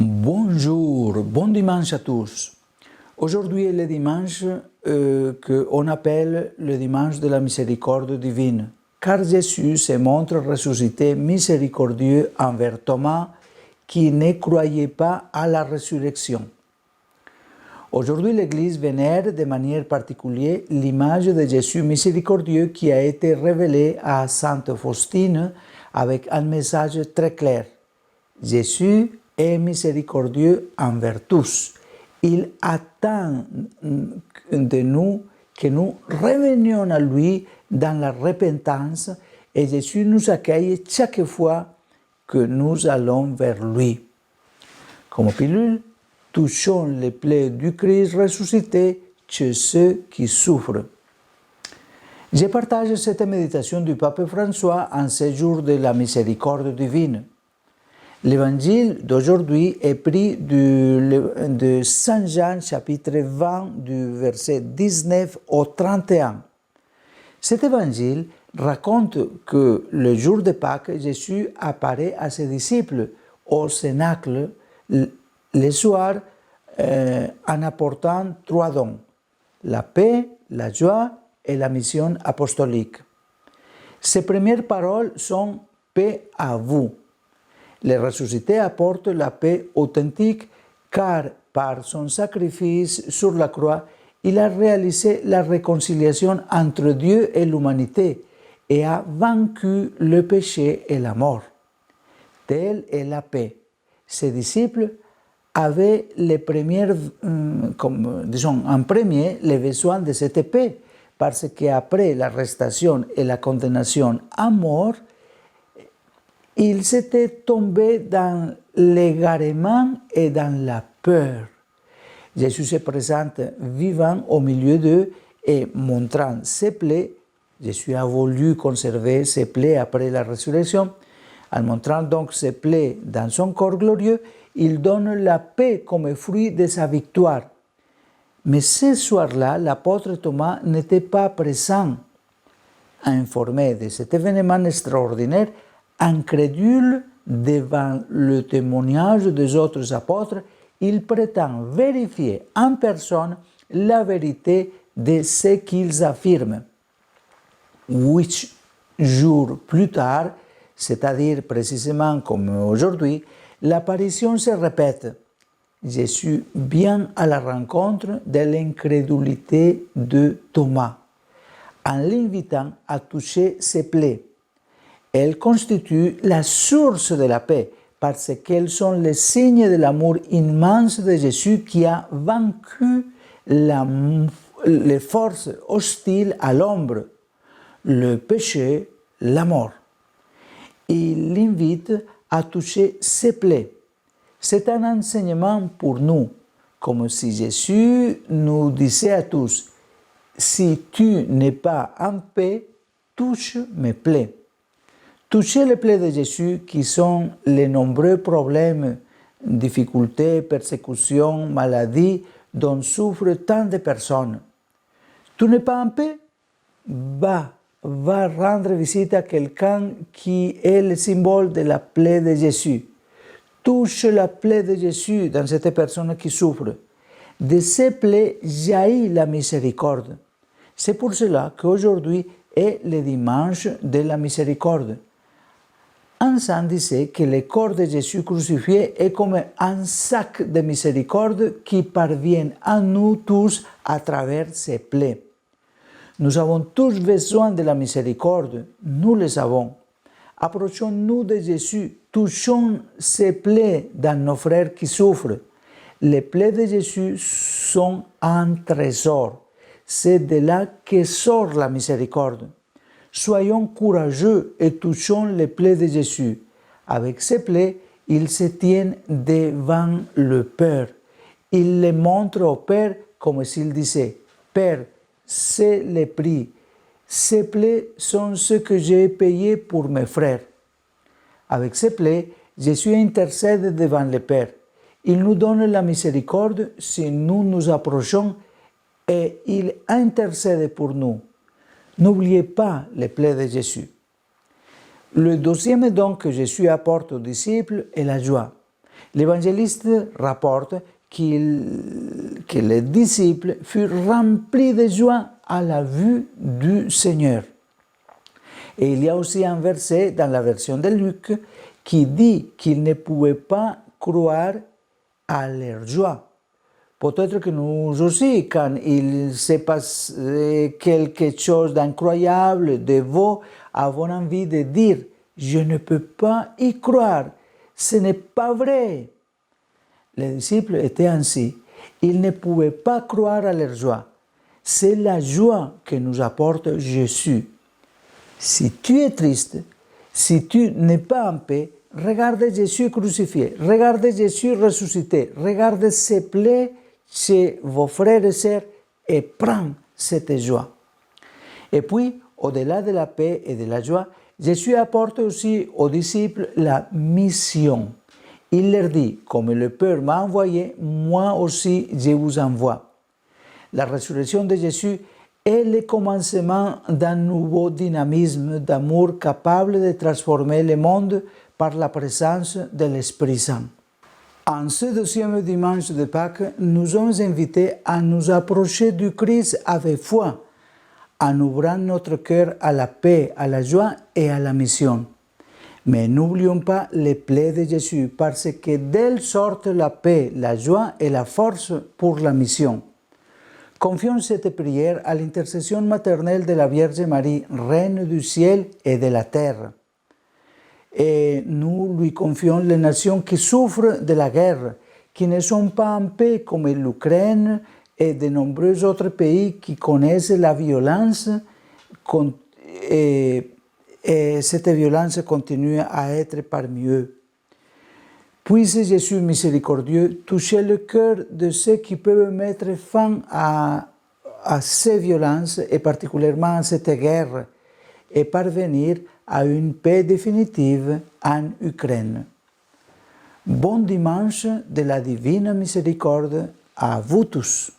Bonjour, bon dimanche à tous. Aujourd'hui est le dimanche qu'on appelle le dimanche de la miséricorde divine, car Jésus se montre ressuscité miséricordieux envers Thomas qui ne croyait pas à la résurrection. Aujourd'hui, l'Église vénère de manière particulière l'image de Jésus miséricordieux qui a été révélée à Sainte Faustine avec un message très clair. Jésus est miséricordieux envers tous. Il attend de nous que nous revenions à lui dans la repentance et Jésus nous accueille chaque fois que nous allons vers lui. Comme pilule, touchons les plaies du Christ ressuscité chez ceux qui souffrent. Je partage cette méditation du pape François en ce jour de la miséricorde divine. L'évangile d'aujourd'hui est pris de Saint Jean chapitre 20 du verset 19 au 31. Cet évangile raconte que le jour de Pâques, Jésus apparaît à ses disciples au cénacle le soir en apportant 3 dons, la paix, la joie et la mission apostolique. Ses premières paroles sont « paix à vous ». Le ressuscité apporte la paix authentique car par son sacrifice sur la croix, il a réalisé la réconciliation entre Dieu et l'humanité et a vaincu le péché et la mort. Telle est la paix. Ses disciples avaient en premier les besoins de cette paix parce qu'après l'arrestation et la condamnation à mort, ils étaient tombés dans l'égarement et dans la peur. Jésus se présente vivant au milieu d'eux et montrant ses plaies. Jésus a voulu conserver ses plaies après la résurrection. En montrant donc ses plaies dans son corps glorieux, il donne la paix comme fruit de sa victoire. Mais ce soir-là, l'apôtre Thomas n'était pas présent. Informé de cet événement extraordinaire, incrédule devant le témoignage des autres apôtres, il prétend vérifier en personne la vérité de ce qu'ils affirment. 8 jours plus tard, c'est-à-dire précisément comme aujourd'hui, l'apparition se répète. Jésus vient à la rencontre de l'incrédulité de Thomas, en l'invitant à toucher ses plaies. Elles constituent la source de la paix parce qu'elles sont les signes de l'amour immense de Jésus qui a vaincu les forces hostiles à l'ombre, le péché, la mort. Il l'invite à toucher ses plaies. C'est un enseignement pour nous, comme si Jésus nous disait à tous, « Si tu n'es pas en paix, touche mes plaies ». Toucher les plaies de Jésus, qui sont les nombreux problèmes, difficultés, persécutions, maladies dont souffrent tant de personnes. Tu n'es pas en paix? Va rendre visite à quelqu'un qui est le symbole de la plaie de Jésus. Touche la plaie de Jésus dans cette personne qui souffre. De ces plaies jaillit la miséricorde. C'est pour cela qu'aujourd'hui est le dimanche de la miséricorde. Un saint disait que le corps de Jésus crucifié est comme un sac de miséricorde qui parvient à nous tous à travers ses plaies. Nous avons tous besoin de la miséricorde, nous le savons. Approchons-nous de Jésus, touchons ses plaies dans nos frères qui souffrent. Les plaies de Jésus sont un trésor. C'est de là que sort la miséricorde. Soyons courageux et touchons les plaies de Jésus. Avec ces plaies, il se tient devant le Père. Il les montre au Père comme s'il disait « Père, c'est le prix. Ces plaies sont ce que j'ai payé pour mes frères. » Avec ces plaies, Jésus intercède devant le Père. Il nous donne la miséricorde si nous nous approchons et il intercède pour nous. N'oubliez pas les plaies de Jésus. Le deuxième don que Jésus apporte aux disciples est la joie. L'évangéliste rapporte que les disciples furent remplis de joie à la vue du Seigneur. Et il y a aussi un verset dans la version de Luc qui dit qu'ils ne pouvaient pas croire à leur joie. Peut-être que nous aussi, quand il se passe quelque chose d'incroyable, de beau, avons envie de dire « Je ne peux pas y croire, ce n'est pas vrai ». Les disciples étaient ainsi. Ils ne pouvaient pas croire à leur joie. C'est la joie que nous apporte Jésus. Si tu es triste, si tu n'es pas en paix, regarde Jésus crucifié, regarde Jésus ressuscité, regarde ses plaies chez vos frères et sœurs et prends cette joie. Et puis, au-delà de la paix et de la joie, Jésus apporte aussi aux disciples la mission. Il leur dit, comme le Père m'a envoyé, moi aussi je vous envoie. La résurrection de Jésus est le commencement d'un nouveau dynamisme d'amour capable de transformer le monde par la présence de l'Esprit Saint. En ce deuxième dimanche de Pâques, nous sommes invités à nous approcher du Christ avec foi, en ouvrant notre cœur à la paix, à la joie et à la mission. Mais n'oublions pas les plaies de Jésus, parce que d'elles sortent la paix, la joie et la force pour la mission. Confions cette prière à l'intercession maternelle de la Vierge Marie, Reine du ciel et de la terre. Et nous lui confions les nations qui souffrent de la guerre, qui ne sont pas en paix, comme l'Ukraine et de nombreux autres pays qui connaissent la violence et cette violence continue à être parmi eux. Puisse Jésus miséricordieux toucher le cœur de ceux qui peuvent mettre fin à ces violences et particulièrement à cette guerre et parvenir à une paix définitive en Ukraine. Bon dimanche de la divine miséricorde à vous tous.